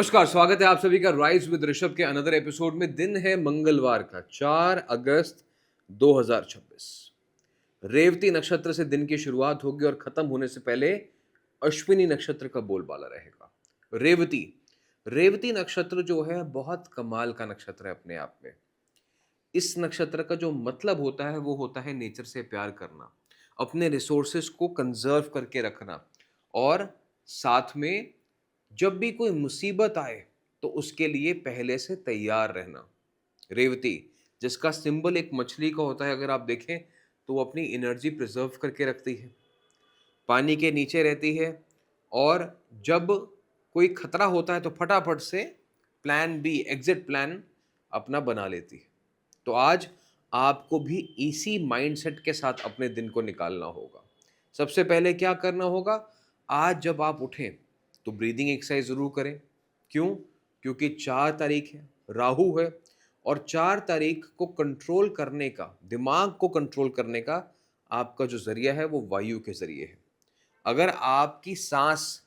नमस्कार, स्वागत है आप सभी का राइज विद ऋषभ के अनदर एपिसोड में। दिन है मंगलवार का 4 अगस्त 2026। रेवती नक्षत्र से दिन की शुरुआत होगी और खत्म होने से पहले अश्विनी नक्षत्र का बोलबाला रहेगा। रेवती रेवती नक्षत्र जो है बहुत कमाल का नक्षत्र है अपने आप में। इस नक्षत्र का जो मतलब होता है वो होता है नेचर से प्यार करना, अपने रिसोर्सेस को कंजर्व करके रखना और साथ में जब भी कोई मुसीबत आए तो उसके लिए पहले से तैयार रहना। रेवती जिसका सिंबल एक मछली का होता है, अगर आप देखें तो वो अपनी एनर्जी प्रिजर्व करके रखती है, पानी के नीचे रहती है और जब कोई खतरा होता है तो फटाफट से प्लान बी, एग्जिट प्लान अपना बना लेती है। तो आज आपको भी इसी माइंडसेट के साथ अपने दिन को निकालना होगा। सबसे पहले क्या करना होगा, आज जब आप उठें तो ब्रीदिंग एक्सरसाइज ज़रूर करें। क्यों? क्योंकि 4 तारीख है, राहु है और 4 तारीख को कंट्रोल करने का, दिमाग को कंट्रोल करने का आपका जो ज़रिया है वो वायु के ज़रिए है। अगर आपकी सांस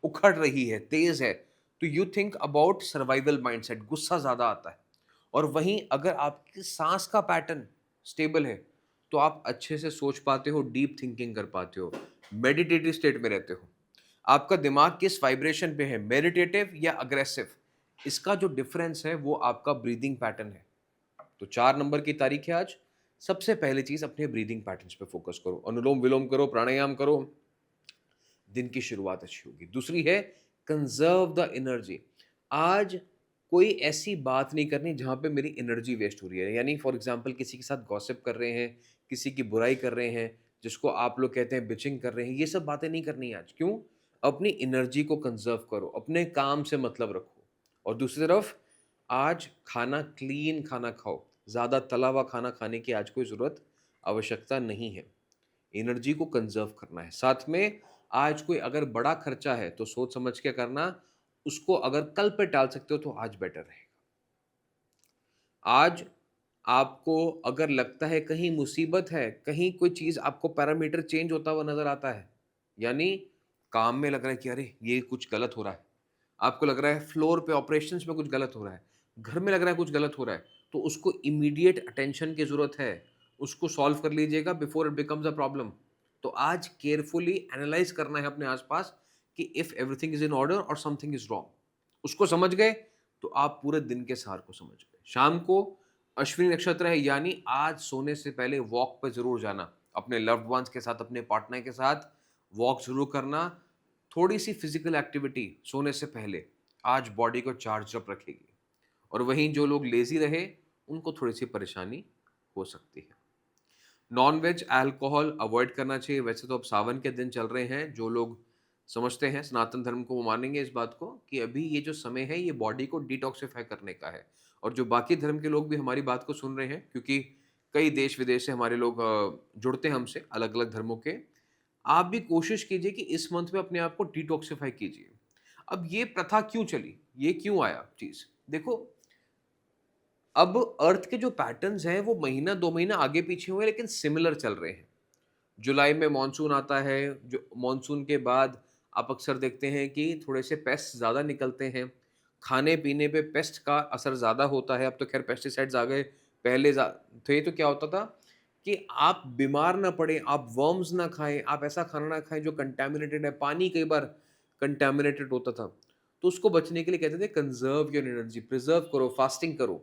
उखड़ रही है, तेज़ है, तो you think about survival mindset, गुस्सा ज़्यादा आता है। और वहीं अगर आपकी सांस का पैटर्न स्टेबल है, तो आप अच्छे से सोच पाते हो, डीप थिंकिंग कर पाते हो, मेडिटेटिव स्टेट में रहते हो। आपका दिमाग किस वाइब्रेशन पे है, मेडिटेटिव या अग्रेसिव, इसका जो डिफरेंस है वो आपका ब्रीदिंग पैटर्न है। तो 4 नंबर की तारीख है आज। सबसे पहली चीज़ अपने ब्रीदिंग पैटर्न्स पे फोकस करो, अनुलोम विलोम करो, प्राणायाम करो, दिन की शुरुआत अच्छी होगी। दूसरी है कंजर्व द एनर्जी। आज कोई ऐसी बात नहीं करनी जहाँ पे मेरी एनर्जी वेस्ट हो रही है। यानी फॉर एग्जांपल किसी के साथ गॉसिप कर रहे हैं, किसी की बुराई कर रहे हैं, जिसको आप लोग कहते हैं बिचिंग कर रहे हैं, ये सब बातें नहीं करनी है आज। क्यों? अपनी एनर्जी को कंजर्व करो, अपने काम से मतलब रखो। और दूसरी तरफ आज खाना क्लीन खाना खाओ, ज़्यादा तला हुआ खाना खाने की आज कोई ज़रूरत आवश्यकता नहीं है। एनर्जी को कंजर्व करना है। साथ में आज कोई अगर बड़ा खर्चा है तो सोच समझ के करना, उसको अगर कल पे टाल सकते हो तो आज बेटर रहेगा। आज आपको अगर लगता है कहीं मुसीबत है, कहीं कोई चीज़ आपको पैरामीटर चेंज होता हुआ नज़र आता है, यानी काम में लग रहा है कि अरे! ये कुछ गलत हो रहा है। आपको लग रहा है फ्लोर पे ऑपरेशंस में कुछ गलत हो रहा है, घर में लग रहा है कुछ गलत हो रहा है, तो उसको इमीडिएट अटेंशन की ज़रूरत है। उसको सॉल्व कर लीजिएगा before it becomes a problem. तो आज केयरफुली एनालाइज़ करना है अपने आस-पास कि if everything is in order और समथिंग इज़ रॉन्ग। उसको समझ गए, तो आप पूरे दिन के सार को समझ गए। शाम को अश्विनी नक्षत्र है, यानी आज सोने से पहले वॉक पे ज़रूर जाना। अपने लव्ड वन्स के साथ, अपने पार्टनर के साथ वॉक ज़रूर करना। थोड़ी-सी फिज़िकल एक्टिविटी सोने से पहले आज बॉडी को चार्ज अप रखेगी। और वहीं जो लोग लेज़ी रहे, उनको थोड़ी-सी परेशानी हो सकती है। नॉन-वेज, अल्कोहल अवॉइड करना चाहिए। वैसे तो अब सावन के दिन चल रहे हैं, जो लोग समझते हैं सनातन धर्म को वो मानेंगे इस बात को कि अभी ये जो समय है ये बॉडी को डिटॉक्सिफाई करने का है। और जो बाकी धर्म के लोग भी हमारी बात को सुन रहे हैं, क्योंकि कई देश-विदेश से हमारे लोग जुड़ते हैं हमसे, अलग-अलग धर्मों के। आप भी कोशिश कीजिए कि इस मंथ में अपने आप को डिटॉक्सिफाई कीजिए। अब ये प्रथा क्यों चली? ये क्यों आया चीज़? देखो, अब अर्थ के जो पैटर्न्स हैं वो महीना 2 महीना आगे-पीछे हुए, लेकिन सिमिलर चल रहे हैं। जुलाई में मॉनसून आता है, जो मॉनसून के बाद आप अक्सर देखते हैं कि थोड़े से पेस्ट ज़्यादा निकलते हैं। खाने-पीने पे पेस्ट का असर ज़्यादा होता है। अब तो ख़ैर पेस्टिसाइड्स आ गए, पहले थे तो क्या होता था कि आप बीमार ना पड़ें, आप वर्म्स ना खाएँ, आप ऐसा खाना ना खाएँ जो कंटामिनेटेड है। पानी कई बार कंटामिनेटेड होता था। तो उसको बचने के लिए कहते थे कंज़र्व योर एनर्जी, प्रिज़र्व करो, फास्टिंग करो।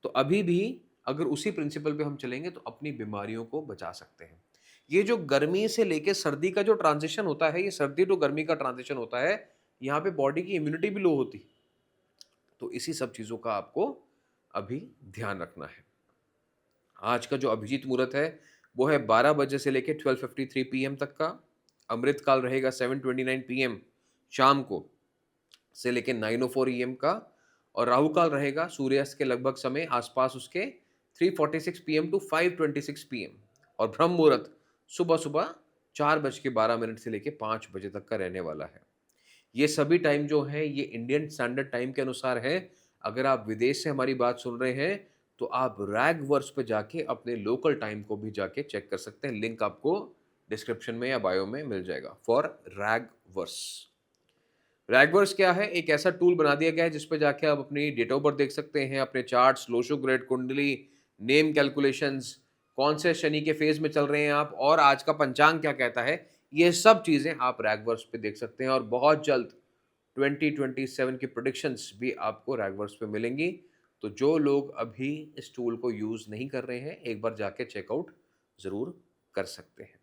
तो अभी भी अगर उसी प्रिंसिपल पे हम चलेंगे तो अपनी बीमारियों को बचा सकते हैं। ये जो गर्मी से लेके सर्दी का जो ट्रांजिशन होता है, ये सर्दी टू गर्मी का ट्रांजिशन होता है, यहाँ पे बॉडी की इम्यूनिटी भी लो होती है। तो इसी सब चीज़ों का आपको अभी ध्यान रखना है। आज का जो अभिजीत मुहूर्त है, वो है 12 बजे से लेके 12:53 पीएम तक का। अमृत काल रहेगा 7:29 पीएम शाम को से लेके 9:04 एएम का। और राहु काल रहेगा सूर्यास्त के लगभग समय आसपास उसके 3:46 पीएम टू 5:26 पीएम। और ब्रह्म मुहूर्त सुबह-सुबह 4:12 से लेके 5 बजे तक का रहने वाला है। ये सभी टाइम जो हैं ये इंडियन स्टैंडर्ड टाइम के अनुसार है। अगर आप विदेश से हमारी बात सुन रहे हैं, तो आप रैग वर्स पे जाके अपने लोकल टाइम को भी जाके चेक कर सकते हैं। लिंक आपको डिस्क्रिप्शन में या बायो में मिल जाएगा फॉर रैग वर्स। रैगवर्स क्या है? एक ऐसा टूल बना दिया गया है जिस पे जाके आप अपनी डेट ऑफ बर्थ देख सकते हैं, अपने चार्ट्स, लोशो ग्रेड, कुंडली, नेम कैलकुलेशंस, कौन से शनि के फेज़ में चल रहे हैं आप और आज का पंचांग क्या कहता है, ये सब चीज़ें आप रैगवर्स पे देख सकते हैं और बहुत जल्द 2027 की प्रेडिक्शंस भी आपको रैगवर्स पे मिलेंगी। तो जो लोग अभी इस टूल को यूज़ नहीं कर रहे हैं, एक बार जाके चेकआउट ज़रूर कर सकते हैं।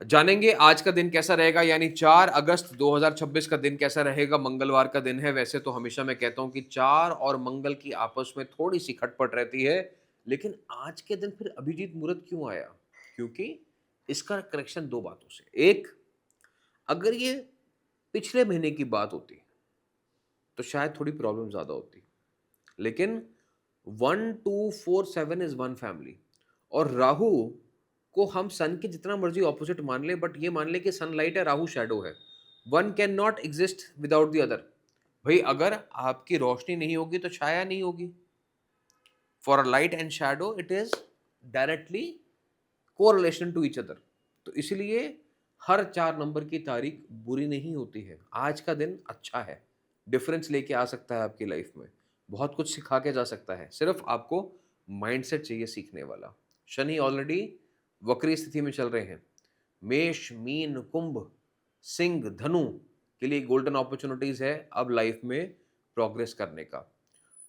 जानेंगे आज का दिन कैसा रहेगा यानी 4 अगस्त 2026 का दिन कैसा रहेगा, मंगलवार का दिन है। वैसे तो हमेशा मैं कहता हूँ कि 4 और मंगल की आपस में थोड़ी-सी खटपट रहती है, लेकिन आज के दिन फिर अभिजीत मुहूर्त क्यों आया? क्योंकि इसका कनेक्शन 2 बातों से। एक, अगर ये पिछले महीने की बात होती, तो शायद थोड़ी प्रॉब्लम ज़्यादा होती। लेकिन 1, 2, 4, 7 इज़ वन फैमिली और राहु को हम सन के जितना मर्ज़ी ऑपोज़िट मान लें, बट ये मान लें कि सनलाइट है, राहु शैडो है। One can not exist without the other. भई अगर आपकी रोशनी नहीं होगी, तो छाया नहीं होगी। For a light and shadow it is directly correlation to each other. तो इसीलिए हर 4 नंबर की तारीख बुरी नहीं होती है। आज का दिन अच्छा है, डिफरेंस लेके आ सकता है आपकी लाइफ में, बहुत कुछ सिखा के जा सकता है। सिर्फ आपको माइंडसेट चाहिए सीखने वाला। शनि ऑलरेडी वक्री स्थिति में चल रहे हैं। मेष, मीन, कुंभ, सिंह, धनु के लिए गोल्डन अपॉर्चुनिटीज है अब लाइफ में प्रोग्रेस करने का।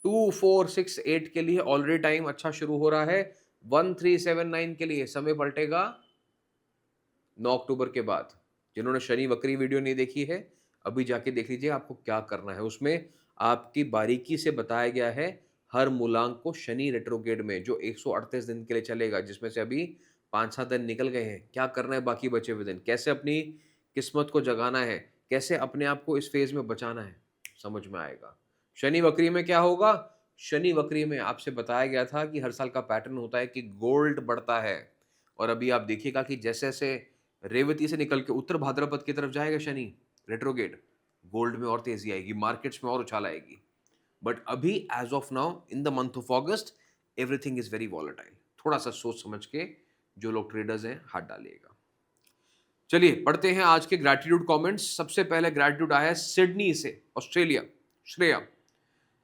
2, 4, 6, 8 के लिए ऑलरेडी टाइम अच्छा शुरू हो रहा है। 1, 3, 7, 9 के लिए समय पलटेगा 9 अक्टूबर के बाद। जिन्होंने शनि वक्री वीडियो नहीं देखी है, अभी जाके देख लीजिए आपको क्या करना है। उसमें आपकी बारीकी से बताया गया है हर मूलांक को शनि रेट्रोग्रेड में जो 138 दिन के लिए चलेगा, जिसमें से अभी 5-7 दिन निकल गए हैं। क्या करना है बाकी बचे हुए दिन? कैसे अपनी किस्मत को जगाना है? कैसे अपने आप को इस फेज़ में बचाना है? समझ में आएगा। शनि वक्री में क्या होगा? शनि वक्री में आपसे बताया गया था कि हर साल का पैटर्न होता है कि गोल्ड बढ़ता है और अभी आप देखिएगा कि जैसे-जैसे रेवती से निकल के उत्तर भाद्रपद की तरफ जाएगा शनि रेट्रोगेट, गोल्ड में और तेजी आएगी, मार्केट्स में और उछाल आएगी। बट अभी as of now in the month of August everything is very volatile. थोड़ा सा सोच समझ के जो लोग ट्रेडर्स हैं हाथ डालिएगा। चलिए पढ़ते हैं आज के ग्रैटिट्यूड कमेंट्स। सबसे पहले ग्रैटिट्यूड आया है सिडनी से, Australia, Shreya.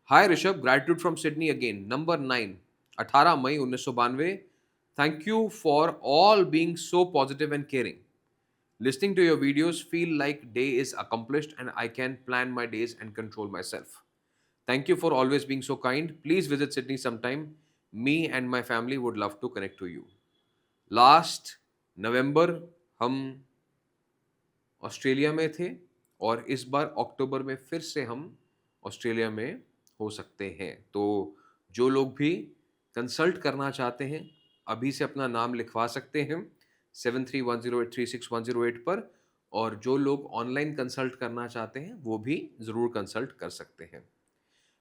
Hi Rishabh, gratitude from Sydney again, number 9, 18 मई 1992। Thank you for all being so positive and caring. Listening to your videos feel like day is accomplished and I can plan my days and control myself. Thank you for always being so kind. Please visit Sydney sometime. Me and my family would love to connect to you. Last November हम Australia में थे और इस बार अक्टूबर में फिर से हम Australia में हो सकते हैं। तो जो लोग भी कंसल्ट करना चाहते हैं, अभी से अपना नाम लिखवा सकते हैं 7310836108 पर और जो लोग ऑनलाइन कंसल्ट करना चाहते हैं, वो भी ज़रूर कंसल्ट कर सकते हैं।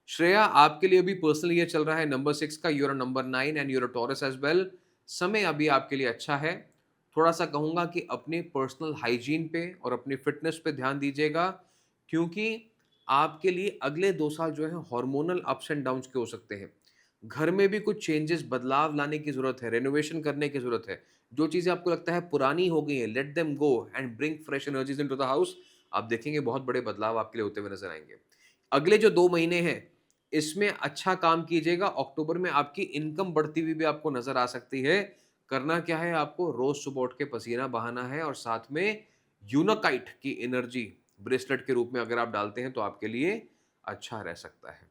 श्रेया, आपके लिए अभी पर्सनल ईयर चल रहा है नंबर 6 का, your number 9 and your Taurus as well. समय अभी आपके लिए अच्छा है। थोड़ा सा कहूँगा कि अपने पर्सनल हाइजीन पे और अपनी फिटनेस पे ध्यान दीजिएगा, क्योंकि आपके लिए अगले 2 साल जो है हार्मोनल अप्स एंड डाउन्स के हो सकते हैं। घर में भी कुछ चेंजेस, बदलाव लाने की ज़रूरत है, रेनोवेशन करने की ज़रूरत है। जो चीज़ें आपको लगता है पुरानी हो गई हैं, let them go and bring fresh energies into the house. आप देखेंगे बहुत बड़े बदलाव आपके लिए होते हुए नज़र आएँगे। अगले जो 2 महीने हैं, इसमें अच्छा काम कीजिएगा। अक्टूबर में आपकी इनकम बढ़ती हुई भी आपको नज़र आ सकती है। करना क्या है आपको? रोज़ सुबह उठ के पसीना बहाना है और साथ में यूनाकाइट की एनर्जी ब्रेसलेट के रूप में अगर आप डालते हैं तो आपके लिए अच्छा रह सकता है।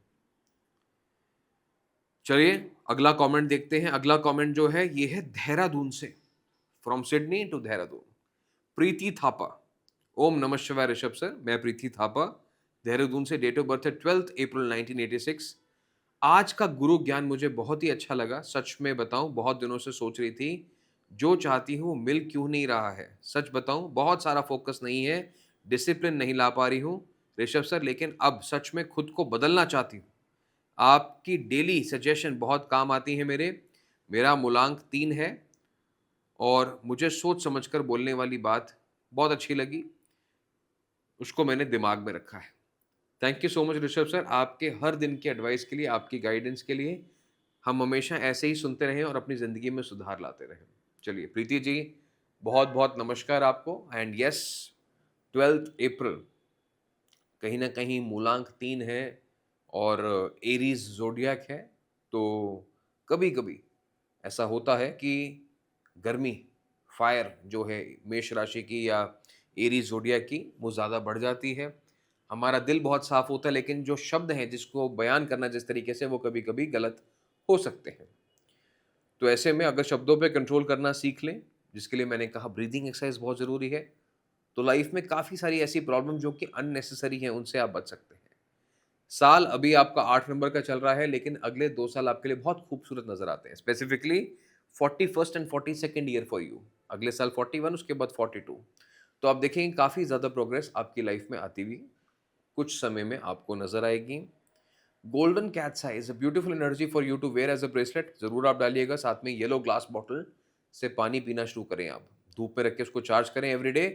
चलिए अगला कमेंट देखते हैं। अगला कमेंट जो है ये है देहरादून से, फ्रॉम सिडनी टू देहरादून, प्रीति थापा। ओम नमः शिवाय ऋषभ सर, मैं प्रीति थापा, देहरादून से। डेट ऑफ बर्थ है 12 अप्रैल 1986। आज का गुरु ज्ञान मुझे बहुत ही अच्छा लगा। सच में बताऊं, बहुत दिनों से सोच रही थी जो चाहती हूँ मिल क्यों नहीं रहा है। सच बताऊं, बहुत सारा फोकस नहीं है, डिसिप्लिन नहीं ला पा रही हूँ ऋषभ सर, लेकिन अब सच में खुद को बदलना चाहती हूँ। आपकी डेली सजेशन बहुत काम आती है मेरे। मेरा मूलांक 3 है और मुझे सोच समझकर बोलने वाली बात बहुत अच्छी लगी, उसको मैंने दिमाग में रखा है। Thank you so much Rishabh sir, आपके हर दिन की एडवाइस के लिए, आपकी गाइडेंस के लिए। हम हमेशा ऐसे ही सुनते रहें और अपनी ज़िंदगी में सुधार लाते रहें। चलिए प्रीति जी, बहुत बहुत नमस्कार आपको। एंड यस, 12 अप्रैल कहीं न कहीं मूलांक 3 है और एरीज़ ज़ोडिएक है, तो कभी-कभी ऐसा होता है कि गर्मी, फायर जो है मेष राशि की या एरीज़ ज़ोडिएक की, वो ज़्यादा बढ़ जाती है। हमारा दिल बहुत साफ़ होता है, लेकिन जो शब्द हैं जिसको बयान करना जिस तरीके से, वो कभी-कभी गलत हो सकते हैं। तो ऐसे में अगर शब्दों पे कंट्रोल करना सीख लें, जिसके लिए मैंने कहा ब्रीथिंग एक्सरसाइज बहुत ज़रूरी है, तो लाइफ में काफ़ी सारी ऐसी प्रॉब्लम जो कि अननेसेसरी हैं, उनसे आप बच सकते हैं। साल अभी आपका 8 नंबर का चल रहा है, लेकिन अगले 2 साल आपके लिए बहुत खूबसूरत नज़र आते हैं। Specifically 41st and 42nd year for you. अगले साल 41, उसके बाद 42। तो आप देखेंगे काफ़ी ज़्यादा प्रोग्रेस आपकी लाइफ में आती हुई कुछ समय में आपको नज़र आएगी। Golden cat's eye is a beautiful energy for you to wear as a bracelet, ज़रूर आप डालिएगा। साथ में येलो ग्लास बॉटल से पानी पीना शुरू करें आप। धूप में रख के उसको चार्ज करें एवरीडे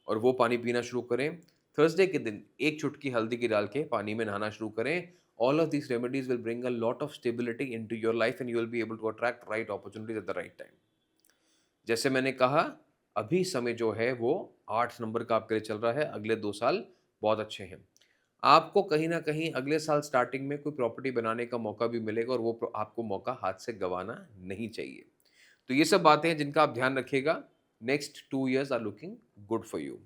और वो पानी पीना शुरू करें। थर्सडे के दिन 1 चुटकी हल्दी की डाल के पानी में नहाना शुरू करें। All of these remedies will bring a lot of stability into your life and you will be able to attract right opportunities at the right time. जैसे मैंने कहा, अभी समय जो है वो 8 नंबर का आपके लिए चल रहा है, अगले 2 साल बहुत अच्छे हैं। आपको कहीं न कहीं अगले साल स्टार्टिंग में कोई प्रॉपर्टी बनाने का मौका भी मिलेगा और वो आपको मौका हाथ से गँवाना नहीं चाहिए। तो ये सब बातें हैं जिनका आप ध्यान रखिएगा। Next 2 years are looking good for you.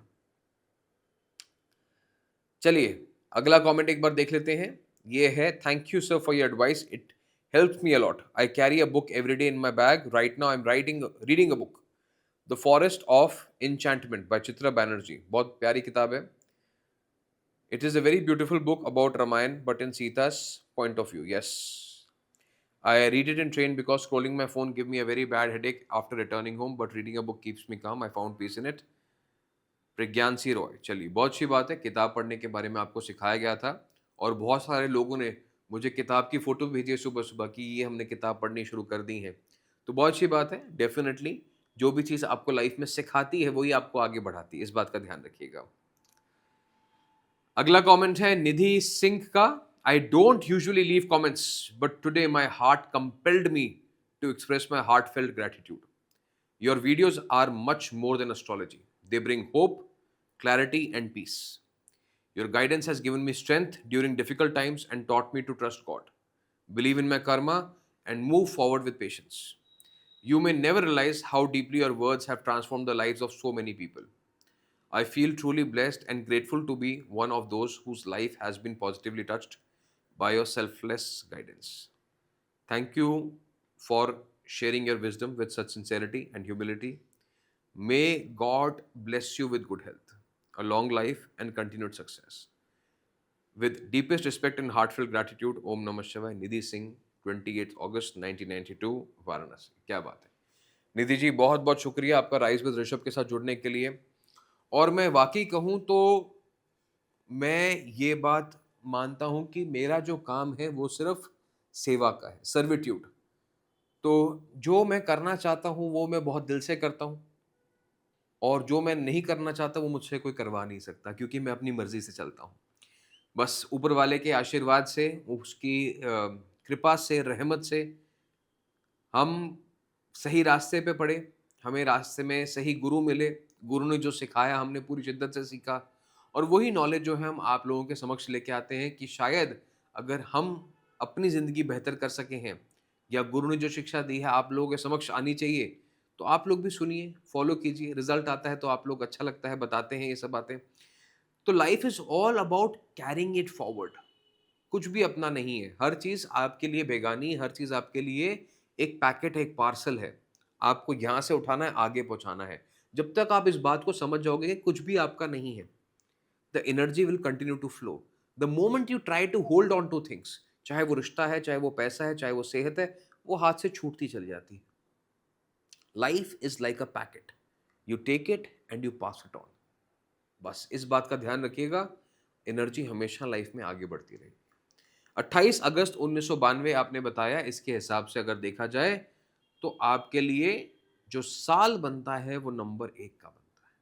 चलिए, अगला कमेंट एक बार देख लेते हैं। ये है, thank you sir for your advice, it helps me a lot. I carry a book every day in my bag. Right now I am reading a book, the forest of enchantment by Chitra Banerjee. बहुत प्यारी किताब है। It is a very beautiful book about Ramayana, but in Sita's point of view. Yes. I read it in train because scrolling my phone give me a very bad headache after returning home, but reading a book keeps me calm. I found peace in it. प्रज्ञान सी रॉय। चलिए, बहुत अच्छी बात है, किताब पढ़ने के बारे में आपको सिखाया गया था और बहुत सारे लोगों ने मुझे किताब की फ़ोटो भेजी है सुबह-सुबह कि ये हमने किताब पढ़नी शुरू कर दी है। तो बहुत अच्छी बात है, डेफ़िनिटली जो भी चीज़ आपको लाइफ़ में सिखाती है, वही आपको आगे बढ़ाती है। इस बात का ध्यान रखिएगा। अगला कमेंट है निधि सिंह का। I don't usually leave comments but today my heart compelled me to express my heartfelt gratitude. Your videos are much more than astrology, they bring hope, clarity and peace. Your guidance has given me strength during difficult times and taught me to trust God, believe in my karma, and move forward with patience. You may never realize how deeply your words have transformed the lives of so many people. I feel truly blessed and grateful to be one of those whose life has been positively touched by your selfless guidance. Thank you for sharing your wisdom with such sincerity and humility. May God bless you with good health, a long life, and continued success. With deepest respect and heartfelt gratitude, Om Namah Shivaya, Nidhi Singh, 28 August 1992, Varanasi. क्या बात है निधि जी, बहुत बहुत शुक्रिया आपका rise with Rishabh के साथ जुड़ने के लिए। और मैं वाकई कहूँ तो मैं ये बात मानता हूँ कि मेरा जो काम है वो सिर्फ सेवा का है, सर्विट्यूड। तो जो मैं करना चाहता हूँ वो मैं बहुत दिल से करता हूँ और जो मैं नहीं करना चाहता वो मुझसे कोई करवा नहीं सकता, क्योंकि मैं अपनी मर्जी से चलता हूँ। बस ऊपर वाले के आशीर्वाद से, उसकी कृपा से, रहमत से हम सही रास्ते पे पड़े, हमें रास्ते में सही गुरु मिले, गुरु ने जो सिखाया हमने पूरी शिद्दत से सीखा और वही नॉलेज जो है हम आप लोगों के समक्ष लेके आते हैं कि शायद अगर हम अपनी ज़िंदगी बेहतर कर सके हैं या गुरु ने जो शिक्षा दी है आप लोगों के समक्ष आनी चाहिए, तो आप लोग भी सुनिए, फॉलो कीजिए, रिज़ल्ट आता है तो आप लोग अच्छा लगता है, बताते हैं ये सब बातें। तो life is all about carrying it forward. कुछ भी अपना नहीं है। हर चीज़ आपके लिए बेगानी, हर चीज़ आपके लिए एक पैकेट है, एक पार्सल है। आपको यहाँ से उठाना है, आगे पहुँचाना है। जब तक आप इस बात को समझ जाओगे कि कुछ भी आपका नहीं है, the energy will continue to flow. The moment you try to hold on to things, चाहे वो रिश्ता है, चाहे वो पैसा है, चाहे वो सेहत है, वो हाथ से छूटती चली जाती है। Life is like a packet, you take it and you pass it on. बस इस बात का ध्यान रखिएगा, एनर्जी हमेशा लाइफ में आगे बढ़ती रहेगी। 28 अगस्त 1992 आपने बताया, इसके हिसाब से अगर देखा जाए तो आपके लिए जो साल बनता है वो नंबर 1 का बनता है,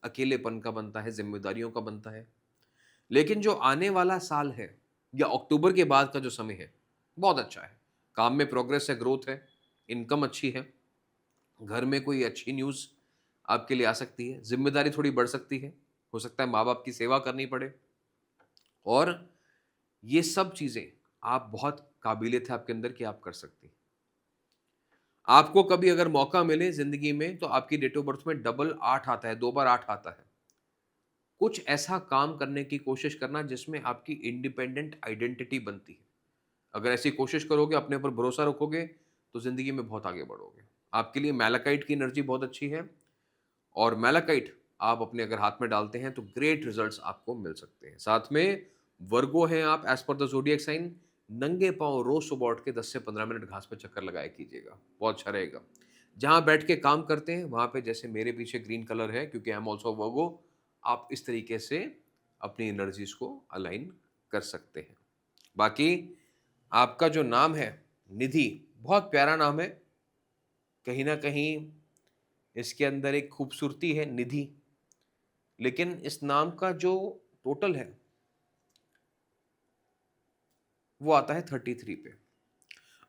अकेलेपन का बनता है, जिम्मेदारियों का बनता है। लेकिन जो आने वाला साल है या अक्टूबर के बाद का जो समय है, बहुत अच्छा है। काम में प्रोग्रेस है, ग्रोथ है, इनकम अच्छी है, घर में कोई अच्छी न्यूज़ आपके लिए आ सकती है, जिम्मेदारी थोड़ी बढ़ सकती है, हो सकता है माँ बाप की सेवा करनी पड़े, और ये सब चीज़ें आप बहुत काबिलियत है आपके अंदर कि आप कर सकती हैं। आपको कभी अगर मौका मिले ज़िंदगी में तो आपकी डेट ऑफ बर्थ में डबल 8 आता है, 2 बार 8 आता है। कुछ ऐसा काम करने की कोशिश करना जिसमें आपकी इंडिपेंडेंट आइडेंटिटी बनती है। अगर ऐसी कोशिश करोगे, अपने ऊपर भरोसा रखोगे, तो ज़िंदगी में बहुत आगे बढ़ोगे। आपके लिए मैलाकाइट की एनर्जी बहुत अच्छी है और मैलाकाइट आप अपने अगर हाथ में डालते हैं तो ग्रेट रिजल्ट्स आपको मिल सकते हैं। साथ में वर्गो हैं आप as per the zodiac sign, नंगे पाँव रोज़ सुबह उठ के 10 से 15 मिनट घास पे चक्कर लगाया कीजिएगा, बहुत अच्छा रहेगा। जहाँ बैठ के काम करते हैं, वहाँ पे जैसे मेरे पीछे ग्रीन कलर है क्योंकि आई एम ऑल्सो वर्गो, आप इस तरीके से अपनी एनर्जीज़ को अलाइन कर सकते हैं। बाकी आपका जो नाम है निधि, बहुत प्यारा नाम है। कहीं न कहीं इसके अंदर एक खूबसूरती है निधि, लेकिन इस नाम का जो टोटल है, वो आता है 33 पे।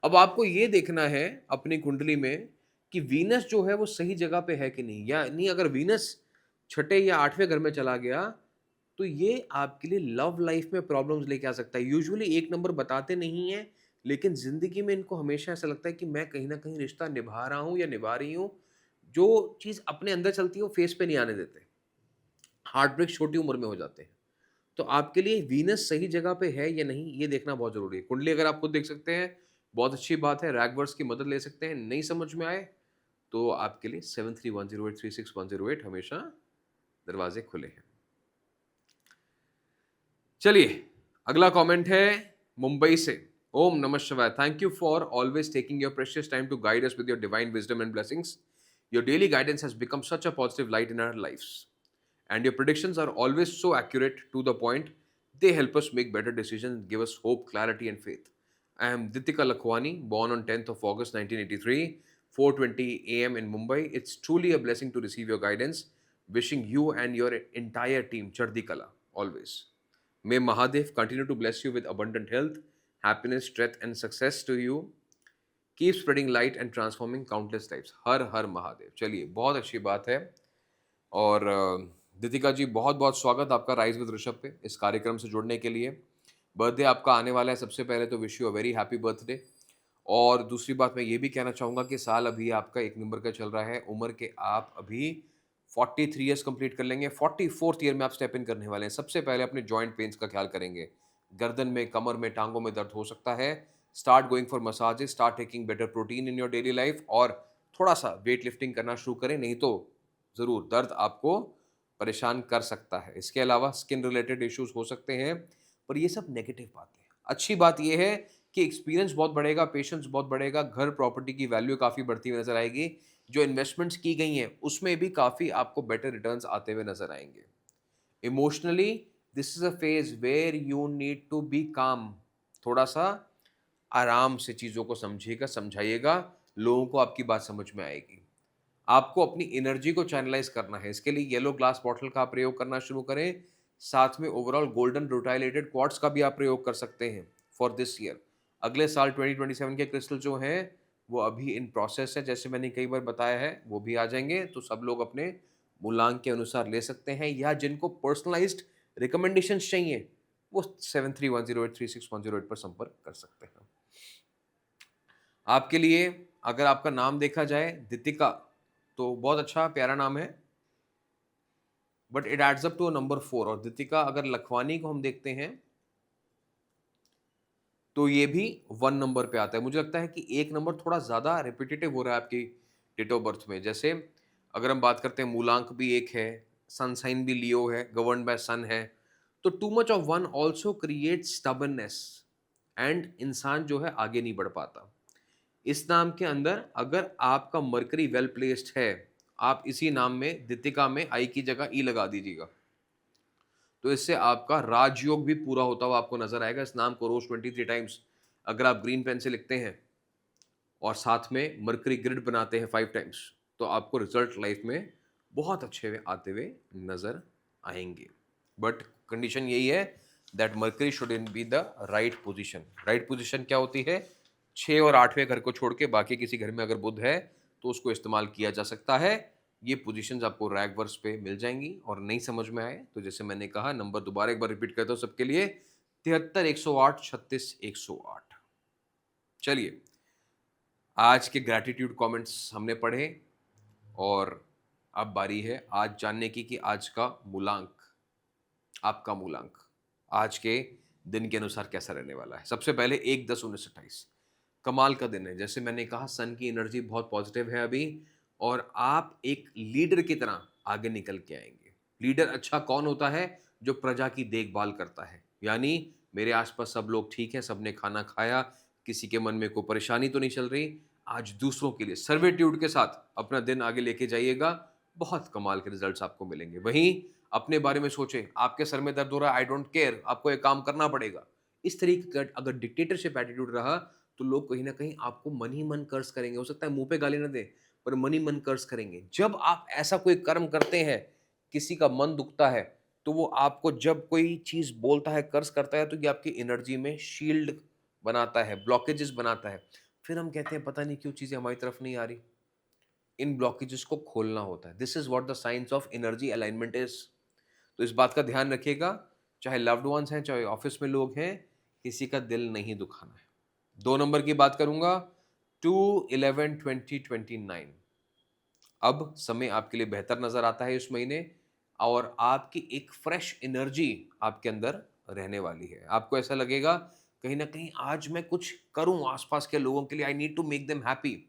अब आपको ये देखना है अपनी कुंडली में कि वीनस जो है वो सही जगह पे है कि नहीं, या नहीं अगर वीनस छठे या 8वें घर में चला गया, तो ये आपके लिए लव लाइफ में प्रॉब्लम्स लेके आ सकता है। यूजुअली 1 नंबर बताते नहीं हैं, लेकिन ज़िंदगी में इनको हमेशा ऐसा लगता है कि मैं कहीं न कहीं रिश्ता निभा रहा हूँ या निभा रही हूँ। जो चीज़ अपने अंदर चलती है वो फेस पे नहीं आने देते। हार्ट ब्रेक छोटी उम्र में हो जाते हैं। तो आपके लिए वीनस सही जगह पे है या नहीं, ये देखना बहुत ज़रूरी है। कुंडली अगर आप खुद देख सकते हैं, बहुत अच्छी बात है, रैगवर्स की मदद ले सकते हैं। नहीं समझ में आए, तो आपके लिए 7310836108 हमेशा दरवाज़े खुले हैं। चलिए, अगला कमेंट है मुंबई से। ओम नमः शिवाय, thank you for always taking your precious time to guide us with your divine wisdom and blessings. Your daily guidance has become such a positive light in our lives and your predictions are always so accurate to the point. They help us make better decisions, give us hope, clarity, and faith. I am Ditika Lakhwani, born on 10th of August 1983, 4:20 a.m. in Mumbai. It's truly a blessing to receive your guidance. Wishing you and your entire team Chardi Kala always. May Mahadev continue to bless you with abundant health, happiness, strength, and success to you. Keep spreading light and transforming countless lives. हर हर महादेव। चलिए, बहुत अच्छी बात है। और दीतिका जी, बहुत-बहुत स्वागत आपका rise with Rishabh पे इस कार्यक्रम से जुड़ने के लिए। बर्थडे आपका आने वाला है, सबसे पहले तो wish you a very happy birthday. और दूसरी बात मैं ये भी कहना चाहूँगा कि साल अभी आपका 1 नंबर का चल रहा है, उम्र के आप अभी 43 ईयर्स कंप्लीट कर लेंगे, 44th ईयर में आप स्टेप इन करने वाले हैं। सबसे पहले अपने जॉइंट पेन्स का ख्याल करेंगे। गर्दन में, कमर में, टाँगों में दर्द हो सकता है। Start going for massages, start taking better protein in your daily life और थोड़ा-सा वेट लिफ्टिंग करना शुरू करें, नहीं तो ज़रूर दर्द आपको परेशान कर सकता है। इसके अलावा स्किन रिलेटेड इश्यूज़ हो सकते हैं, पर ये सब नेगेटिव बातें हैं। अच्छी बात ये है कि एक्सपीरियंस बहुत बढ़ेगा, पेशेंस बहुत बढ़ेगा, घर प्रॉपर्टी की वैल्यू काफ़ी बढ़ती हुई नज़र आएगी। जो इन्वेस्टमेंट्स की गई हैं, उसमें भी काफ़ी आपको बेटर रिटर्न्स आते हुए नज़र आएँगे। Emotionally this is a phase where you need to be calm. थोड़ा-सा आराम से चीज़ों को समझिएगा, समझाइएगा, लोगों को आपकी बात समझ में आएगी। आपको अपनी एनर्जी को चैनलाइज़ करना है, इसके लिए येलो ग्लास बॉटल का आप प्रयोग करना शुरू करें। साथ में ओवरऑल गोल्डन रूटाइलेटेड क्वार्ट्ज का भी आप प्रयोग कर सकते हैं फॉर दिस ईयर। अगले साल 2027 के क्रिस्टल जो हैं, वो अभी इन प्रोसेस है, जैसे मैंने कई बार बताया है, वो भी आ जाएँगे, तो सब लोग अपने मूलांक के अनुसार ले सकते हैं या जिनको पर्सनलाइज़्ड रिकमेंडेशंस चाहिए, वो 7310836108 पर संपर्क कर सकते हैं। आपके लिए अगर आपका नाम देखा जाए दीतिका, तो बहुत अच्छा प्यारा नाम है, but it adds up to a number 4। और दीतिका अगर लखवानी को हम देखते हैं, तो ये भी 1 नंबर पे आता है। मुझे लगता है कि 1 नंबर थोड़ा ज़्यादा रिपिटेटिव हो रहा है आपकी डेट ऑफ बर्थ में। जैसे अगर हम बात करते हैं, मूलांक भी 1 है, सन साइन भी लियो है, गवर्न्ड बाय सन है, तो too much of one also creates stubbornness and इंसान जो है आगे नहीं बढ़ पाता। इस नाम के अंदर अगर आपका मरकरी वेल प्लेस्ड है, आप इसी नाम में दीतिका में आई की जगह ई लगा दीजिएगा। तो इससे आपका राजयोग भी पूरा होता हुआ आपको नज़र आएगा। इस नाम को रोज़ 23 टाइम्स अगर आप ग्रीन पेन से लिखते हैं और साथ में मरकरी ग्रिड बनाते हैं 5 टाइम्स, तो आपको रिज़ल्ट लाइफ में बहुत अच्छे आते हुए नज़र आएँगे। बट कंडीशन यही है that mercury should in be the right position. Right position क्या होती है? 6 और 8वें घर को छोड़ के बाकी किसी घर में अगर बुध है, तो उसको इस्तेमाल किया जा सकता है। ये पोजीशंस आपको रैगवर्स पे मिल जाएँगी। और नहीं समझ में आए, तो जैसे मैंने कहा, नंबर दोबारा एक बार रिपीट करता हूँ सबके लिए, 73 108 36 108। चलिए, आज के ग्रैटिट्यूड कमेंट्स हमने पढ़े और अब बारी है आज जानने की कि आज का मूलांक, आपका मूलांक आज के दिन के अनुसार कैसा रहने वाला है। सबसे पहले 1/10/1928 कमाल का दिन है। जैसे मैंने कहा, सन की एनर्जी बहुत पॉजिटिव है अभी और आप एक लीडर की तरह आगे निकल के आएंगे। लीडर अच्छा कौन होता है? जो प्रजा की देखभाल करता है। यानी मेरे आसपास सब लोग ठीक हैं, सबने खाना खाया, किसी के मन में कोई परेशानी तो नहीं चल रही। आज दूसरों के लिए सर्विट्यूड के साथ अपना दिन आगे लेके जाइएगा, बहुत कमाल के रिजल्ट्स आपको मिलेंगे। वहीं अपने बारे में सोचें, आपके सर में दर्द हो रहा है, आई डोंट केयर, आपको ये काम करना पड़ेगा। इस तरीके का अगर डिक्टेटरशिप एटीट्यूड रहा तो लोग कहीं न कहीं आपको मन ही मन कर्स करेंगे। हो सकता है मुँह पे गाली ना दें, पर मन ही मन कर्स करेंगे। जब आप ऐसा कोई कर्म करते हैं, किसी का मन दुखता है, तो वो आपको जब कोई चीज़ बोलता है, कर्स करता है, तो ये आपकी एनर्जी में शील्ड बनाता है, ब्लॉकेजेस बनाता है। फिर हम कहते हैं पता नहीं क्यों चीज़ें हमारी तरफ नहीं आ रही। इन ब्लॉकेजेस को खोलना होता है। This is what the science of energy alignment is. तो इस बात का ध्यान रखिएगा, चाहे लव्ड वन्स हैं, चाहे ऑफिस में लोग हैं, किसी का दिल नहीं दुखाना है। 2 नंबर की बात करूँगा, 2/11/2029 अब समय आपके लिए बेहतर नज़र आता है इस महीने और आपकी एक फ्रेश एनर्जी आपके अंदर रहने वाली है। आपको ऐसा लगेगा कहीं न कहीं आज मैं कुछ करूँ आस-पास के लोगों के लिए, I need to make them happy.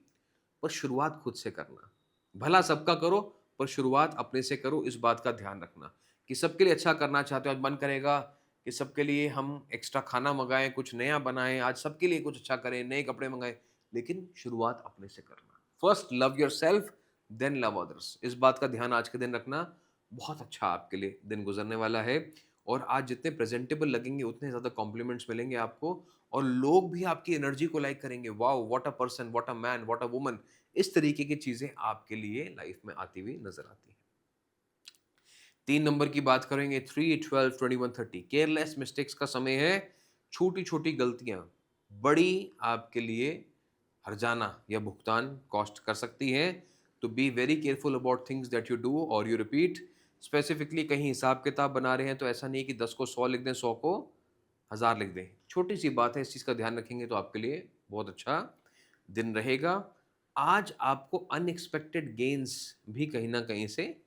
पर शुरुआत खुद से करना। भला सबका करो, पर शुरुआत अपने से करो, इस बात का ध्यान रखना कि सबके लिए अच्छा करना चाहते हो। आज मन करेगा कि सबके लिए हम एक्स्ट्रा खाना मँगाएँ, कुछ नया बनाएँ, आज सबके लिए कुछ अच्छा करें, नए कपड़े मँगाएँ, लेकिन शुरुआत अपने से करना। First love yourself, then love others. इस बात का ध्यान आज के दिन रखना, बहुत अच्छा आपके लिए दिन गुज़रने वाला है और आज जितने प्रेज़ेंटेबल लगेंगे, उतने ज़्यादा कॉम्प्लीमेंट्स मिलेंगे आपको और लोग भी आपकी एनर्जी को लाइक करेंगे। Wow! What a person, what a man, what a woman. इस तरीके की चीज़ें आपके लिए लाइफ में आती हुई नज़र आती हैं। 3 नंबर की बात करेंगे, 3/12/2130 केयरलेस मिस्टेक्स का समय है। छोटी-छोटी गलतियाँ बड़ी आपके लिए हर्जाना या भुगतान कॉस्ट कर सकती हैं। तो be very careful about things that you do और यू रिपीट। स्पेसिफिकली कहीं हिसाब-किताब बना रहे हैं तो ऐसा नहीं है कि 10 को 100 लिख दें, 100 को 1000 लिख दें। छोटी-सी बात है, इस चीज़ का ध्यान रखेंगे तो आपके लिए बहुत अच्छा दिन रहेगा। आज आपको अनएक्सपेक्टेड गेन्स भी कहीं न कहीं से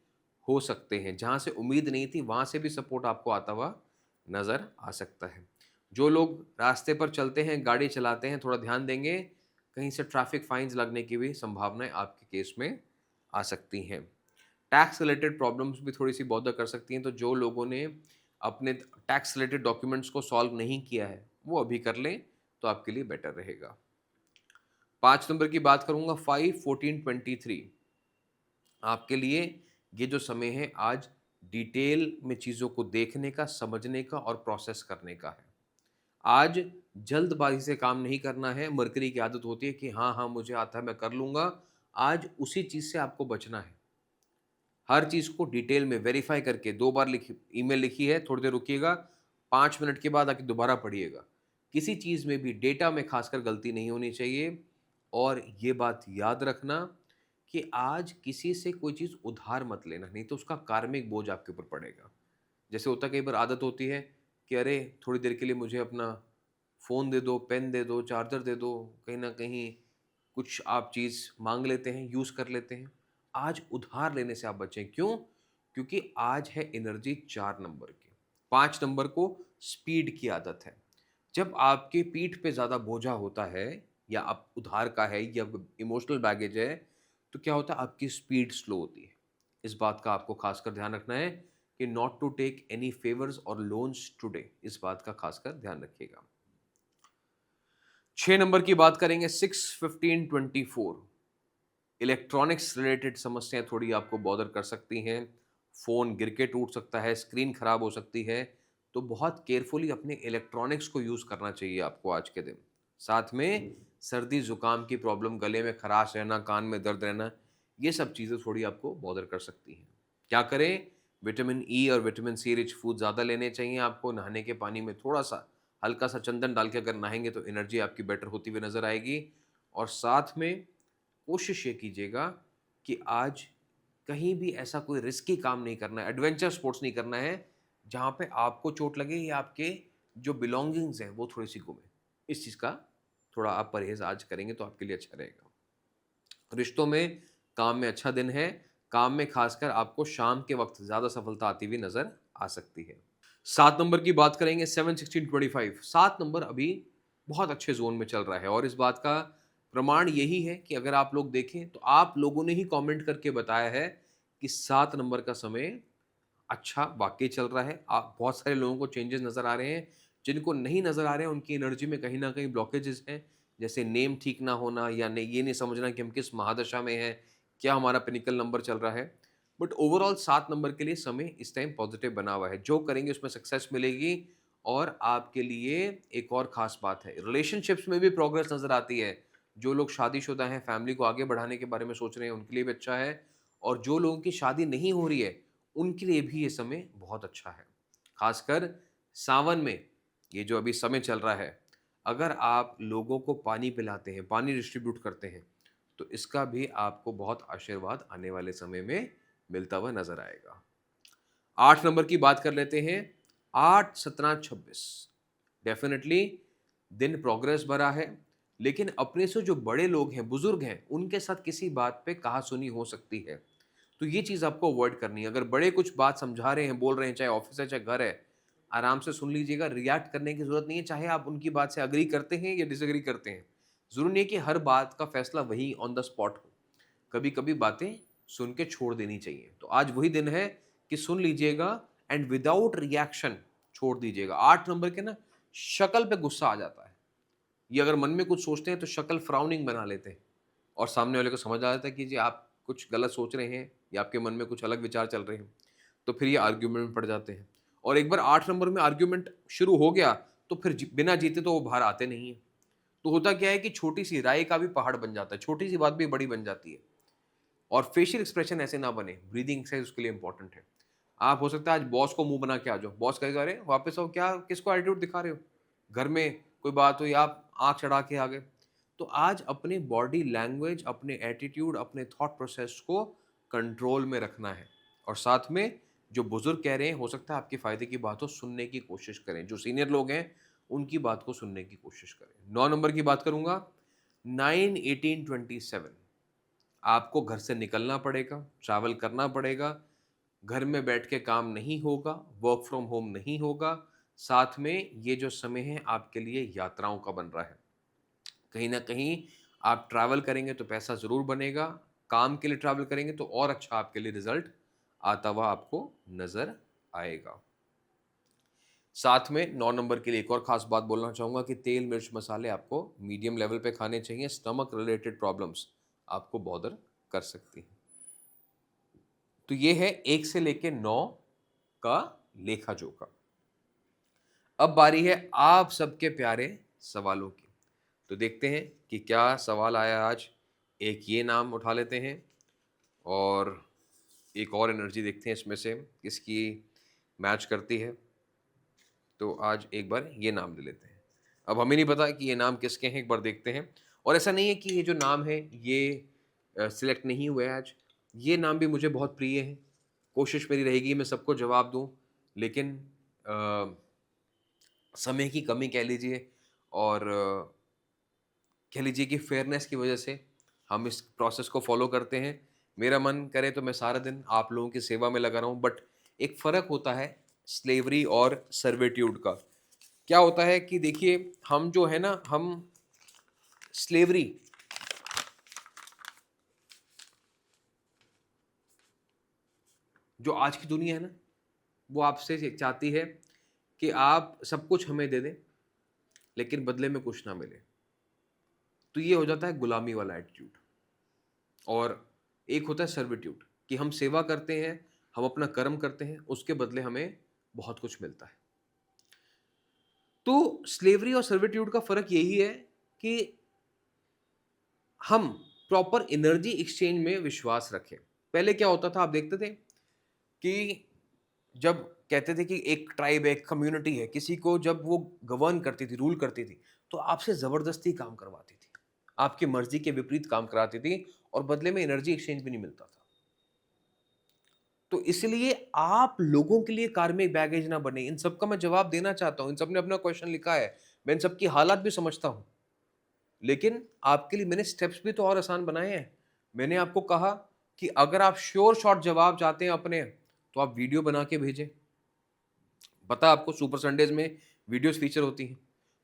हो सकते हैं। जहाँ से उम्मीद नहीं थी, वहाँ से भी सपोर्ट आपको आता हुआ नज़र आ सकता है। जो लोग रास्ते पर चलते हैं, गाड़ी चलाते हैं, थोड़ा ध्यान देंगे, कहीं से ट्रैफिक फाइन्स लगने की भी संभावनाएँ आपके केस में आ सकती हैं। टैक्स रिलेटेड प्रॉब्लम्स भी थोड़ी-सी बॉदर कर सकती हैं, तो जो लोगों ने अपने टैक्स रिलेटेड डॉक्यूमेंट्स को सॉल्व नहीं किया है, वो अभी कर लें, तो आपके लिए बेटर रहेगा। 5 नंबर की बात करूँगा, 5/14/23 आपके लिए ये जो समय है आज डिटेल में चीज़ों को देखने का, समझने का और प्रोसेस करने का है। आज जल्दबाज़ी से काम नहीं करना है, मरकरी की आदत होती है कि हाँ, हाँ, मुझे आता है, मैं कर लूँगा। आज उसी चीज़ से आपको बचना है। हर चीज़ को डिटेल में वेरीफ़ाई करके 2 बार लिखी ईमेल लिखी है, थोड़ी देर रुकिएगा, 5 मिनट के बाद आके दोबारा पढ़िएगा। किसी चीज़ में भी डेटा में ख़ासकर गलती नहीं होनी चाहिए और ये बात याद रखना कि आज किसी से कोई चीज़ उधार मत लेना, नहीं तो उसका कार्मिक बोझ आपके ऊपर पड़ेगा। जैसे होता है कई बार आदत होती है कि अरे! थोड़ी देर के लिए मुझे अपना फ़ोन दे दो, पेन दे दो, चार्जर दे दो, कहीं न कहीं कुछ आप चीज़ माँग लेते हैं, यूज़ कर लेते हैं। आज उधार लेने से आप बचें, क्यों? क्योंकि आज है एनर्जी 4 नंबर की। 5 नंबर को स्पीड की आदत है। जब आपके पीठ पे ज़्यादा बोझा होता है या आप उधार का है या इमोशनल बैगेज है, तो क्या होता है आपकी स्पीड स्लो होती है। इस बात का आपको खासकर ध्यान रखना है कि not to take any favours और लोन्स टुडे, इस बात का खासकर ध्यान रखिएगा। 6 नंबर की बात करेंगे, 6/15/24 इलेक्ट्रॉनिक्स रिलेटेड समस्याएं थोड़ी आपको बॉदर कर सकती हैं। फ़ोन गिर के टूट सकता है, स्क्रीन खराब हो सकती है, तो बहुत केयरफुली अपने इलेक्ट्रॉनिक्स को यूज़ करना चाहिए आपको आज के दिन। साथ में सर्दी ज़ुकाम की प्रॉब्लम, गले में खराश रहना, कान में दर्द रहना, ये सब चीज़ें थोड़ी आपको बॉदर कर सकती हैं। क्या करें? विटामिन ई और विटामिन सी रिच फूड ज़्यादा लेने चाहिए आपको। नहाने के पानी में थोड़ा-सा हल्का-सा चंदन डाल के अगर नहाएँगे तो एनर्जी आपकी बेटर होती हुई नज़र आएगी और साथ में कोशिश ये कीजिएगा कि आज कहीं भी ऐसा कोई रिस्की काम नहीं करना है, एडवेंचर स्पोर्ट्स नहीं करना है, जहाँ पे आपको चोट लगे या आपके जो बिलोंगिंग्स हैं वो थोड़ी सी गुमे। इस चीज़ का थोड़ा आप परहेज आज करेंगे तो आपके लिए अच्छा रहेगा। रिश्तों में, काम में अच्छा दिन है। काम में खासकर आपको शाम के वक्त ज़्यादा सफलता आती हुई नजर आ सकती है। 7 नंबर की बात करेंगे, 7, 16, 25। 7 नंबर अभी बहुत अच्छे ज़ोन में चल रहा है और इस बात का प्रमाण यही है कि अगर आप लोग देखें तो आप लोगों ने ही कमेंट करके बताया है कि 7 नंबर का समय अच्छा वाक़ई चल रहा है। आप बहुत सारे लोगों को चेंजेस नज़र आ रहे हैं, जिनको नहीं नज़र आ रहे हैं उनकी एनर्जी में कहीं न कहीं ब्लॉकेजेस हैं। जैसे नेम ठीक ना होना या ये नहीं समझना कि हम किस महादशा में हैं, क्या हमारा पिनिकल नंबर चल रहा है। बट ओवरऑल 7 नंबर के लिए समय इस टाइम पॉजिटिव बना हुआ है। जो करेंगे उसमें सक्सेस मिलेगी और आपके लिए एक और ख़ास बात है, रिलेशनशिप्स में भी प्रोग्रेस नज़र आती है। जो लोग शादीशुदा हैं, फैमिली को आगे बढ़ाने के बारे में सोच रहे हैं, उनके लिए भी अच्छा है और जो लोगों की शादी नहीं हो रही है, उनके लिए भी ये समय बहुत अच्छा है। खासकर सावन में ये जो अभी समय चल रहा है, अगर आप लोगों को पानी पिलाते हैं, पानी डिस्ट्रीब्यूट करते हैं, तो इसका भी आपको बहुत आशीर्वाद आने वाले समय में मिलता हुआ नज़र आएगा। 8 नंबर की बात कर लेते हैं। 8, 17, 26 डेफ़िनेटली दिन प्रोग्रेस भरा है, लेकिन अपने से जो बड़े लोग हैं, बुज़ुर्ग हैं, उनके साथ किसी बात पे कहा-सुनी हो सकती है। तो ये चीज़ आपको अवॉइड करनी है। अगर बड़े कुछ बात समझा रहे हैं, बोल रहे हैं, चाहे ऑफ़िस है, चाहे घर है, आराम से सुन लीजिएगा, रिएक्ट करने की ज़रूरत नहीं है, चाहे आप उनकी बात से एग्री करते हैं या डिसएग्री करते हैं। ज़रूरी नहीं है कि हर बात का फ़ैसला वहीं ऑन द स्पॉट हो। कभी-कभी बातें सुन के छोड़ देनी चाहिए। तो आज वही दिन है कि सुन लीजिएगा एंड विदाउट रिएक्शन छोड़ दीजिएगा। 8 नंबर के ना शक्ल पे गुस्सा आ जाता है। ये अगर मन में कुछ सोचते हैं तो शक्ल फ्राउनिंग बना लेते हैं और सामने वाले को समझ आ जाता है कि जी आप कुछ गलत सोच रहे हैं या आपके मन में कुछ अलग विचार चल रहे हैं। तो फिर ये आर्ग्यूमेंट में पड़ जाते हैं और एक बार 8 नंबर में आर्ग्यूमेंट शुरू हो गया तो फिर बिना जीते तो वो बाहर आते नहीं हैं। तो होता क्या है कि छोटी सी राय का भी पहाड़ बन जाता है, छोटी सी बात भी बड़ी बन जाती है। और फेशियल एक्सप्रेशन ऐसे ना बने, ब्रीदिंग एक्सरसाइज उसके लिए इंपॉर्टेंट है। आप हो सकता है आज बॉस को मुंह बना के आ जाओ, बॉस कहेगा अरे वापस आओ, क्या किसको एटीट्यूड दिखा रहे हो, घर में कोई बात हुई आप आंख चढ़ा के आ गए। तो आज अपने बॉडी लैंग्वेज, अपने एटीट्यूड, अपने थॉट प्रोसेस को कंट्रोल में रखना है और साथ में जो बुजुर्ग कह रहे हैं हो सकता है आपके फायदे की बात हो, सुनने की कोशिश करें। जो सीनियर लोग हैं उनकी बात को सुनने की कोशिश करें। 9 नंबर की बात करूंगा, 9, 18, 27 आपको घर से निकलना पड़ेगा, ट्रैवल करना पड़ेगा, घर में बैठ के काम नहीं होगा, वर्क फ्रॉम होम नहीं होगा, साथ में ये जो समय है आपके लिए यात्राओं का बन रहा है। कहीं न कहीं आप ट्रैवल करेंगे तो पैसा ज़रूर बनेगा, काम के लिए ट्रैवल करेंगे तो और अच्छा आपके लिए रिज़ल्ट आता हुआ आपको नज़र आएगा। साथ में 9 नंबर के लिए एक और ख़ास बात बोलना चाहूँगा कि तेल, मिर्च, मसाले आपको मीडियम लेवल पे खाने चाहिए, स्टमक रिलेटेड प्रॉब्लम्स आपको बॉदर कर सकती हैं। तो ये है 1 से लेके 9 का लेखा-जोखा। अब बारी है आप सबके प्यारे सवालों की। तो देखते हैं कि क्या सवाल आया आज। एक ये नाम उठा लेते हैं और एक और एनर्जी देखते हैं इसमें से किसकी मैच करती है। तो आज एक बार ये नाम ले लेते हैं। अब हमें नहीं पता कि ये नाम किसके हैं, एक बार देखते हैं। और ऐसा नहीं है कि ये जो नाम है ये सिलेक्ट नहीं हुए आज। ये नाम भी मुझे बहुत प्रिय हैं। कोशिश मेरी रहेगी मैं सबको जवाब दूँ, लेकिन अ, समय की कमी कह लीजिए और कह लीजिए कि फेयरनेस की वजह से हम इस प्रोसेस को फ़ॉलो करते हैं। मेरा मन करे तो मैं सारा दिन आप लोगों की सेवा में लगा रहूँ, बट एक फ़र्क होता है स्लेवरी और सर्विट्यूड का। क्या होता है कि देखिए हम जो है ना, हम स्लेवरी जो आज की दुनिया है ना, वो आपसे चाहती है कि आप सब कुछ हमें दे दें, लेकिन बदले में कुछ ना मिले। तो ये हो जाता है गुलामी वाला एटीट्यूड। और एक होता है सर्विट्यूड कि हम सेवा करते हैं, हम अपना कर्म करते हैं, उसके बदले हमें बहुत कुछ मिलता है। तो स्लेवरी और सर्विट्यूड का फ़र्क यही है कि हम प्रॉपर एनर्जी एक्सचेंज में विश्वास रखें। पहले क्या होता था आप देखते थे कि जब कहते थे कि एक ट्राइब है, एक कम्युनिटी है, किसी को जब वो गवर्न करती थी, रूल करती थी, तो आपसे ज़बरदस्ती काम करवाती थी। आपकी मर्ज़ी के विपरीत काम कराती थी और बदले में एनर्जी एक्सचेंज भी नहीं मिलता था। तो इसलिए आप लोगों के लिए कार्मिक बैगेज ना बने। इन सब का मैं जवाब देना चाहता हूँ। इन सब ने अपना क्वेश्चन लिखा है। मैं इन सब की हालात भी समझता हूँ। लेकिन आपके लिए मैंने स्टेप्स भी तो और आसान बनाए हैं। मैंने आपको कहा कि अगर आप श्योर शॉट जवाब चाहते हैं अपने, तो आप वीडियो बना के भेजें। पता है आपको सुपर संडेज़ में वीडियोज़ फीचर होती हैं।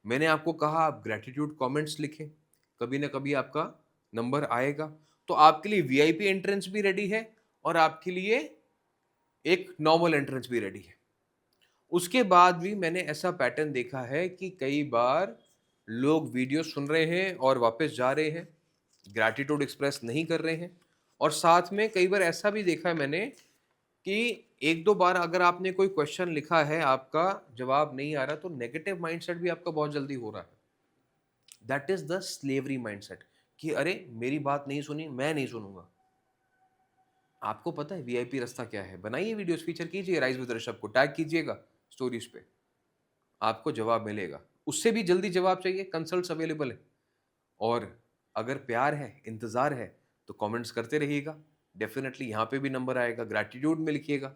मैंने आपको कहा आप ग्रैटिट्यूड कमेंट्स लिखें, कभी न कभी आपका नंबर आएगा। तो आपके लिए वीआईपी एंट्रेंस भी रेडी है और आपके लिए एक नॉर्मल एंट्रेंस भी रेडी है। उसके बाद भी मैंने ऐसा पैटर्न देखा है कि कई बार लोग वीडियो सुन रहे हैं और वापस जा रहे हैं, ग्रैटिट्यूड एक्सप्रेस नहीं कर रहे हैं। और साथ में कई बार ऐसा भी देखा है मैंने कि 1-2 बार अगर आपने कोई क्वेश्चन लिखा है, आपका जवाब नहीं आ रहा, तो नेगेटिव माइंडसेट भी आपका बहुत जल्दी हो रहा है। That is the slavery mindset कि अरे! मेरी बात नहीं सुनी, मैं नहीं सुनूँगा। आपको पता है वीआईपी रास्ता क्या है? बनाइए वीडियोज़, फीचर कीजिए राइज़ विद ऋषभ को, टैग कीजिएगा स्टोरीज़ पे, आपको जवाब मिलेगा। उससे भी जल्दी जवाब चाहिए, कंसल्ट्स अवेलेबल है। और अगर प्यार है, इंतज़ार है, तो कमेंट्स करते रहिएगा। डेफ़िनेटली यहाँ पे भी नंबर आएगा, ग्रैटिट्यूड में लिखिएगा।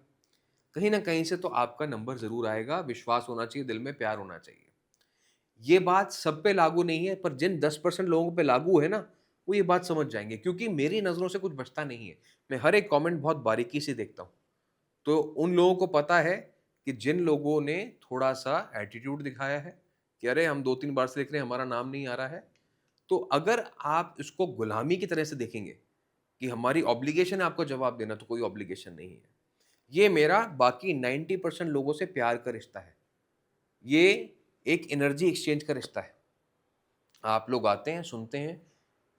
कहीं न कहीं से तो आपका नंबर ज़रूर आएगा, विश्वास होना चाहिए, दिल में प्यार होना चाहिए। ये बात सब पे लागू नहीं है, पर जिन 10% लोगों पे लागू है ना, वो ये बात समझ जाएँगे क्योंकि मेरी नज़रों से कुछ बचता नहीं है। मैं हर एक कमेंट बहुत बारीकी से देखता हूँ। तो उन लोगों को पता है कि जिन लोगों ने थोड़ा-सा एटीट्यूड दिखाया है कि अरे! हम 2-3 बार से लिख रहे हैं, हमारा नाम नहीं आ रहा है। तो अगर आप इसको गुलामी की तरह से देखेंगे कि हमारी ऑब्लिगेशन है आपको जवाब देना, तो कोई ऑब्लिगेशन नहीं है। ये मेरा बाकी 90% लोगों से प्यार का रिश्ता है। ये एक एनर्जी एक्सचेंज का रिश्ता है। आप लोग आते हैं, सुनते हैं,